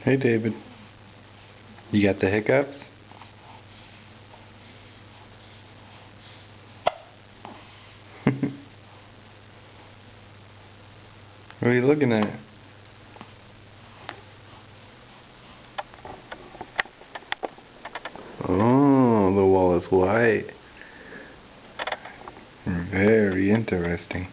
Hey David, you got the hiccups? What are you looking at? Oh, the wall is white. Very interesting.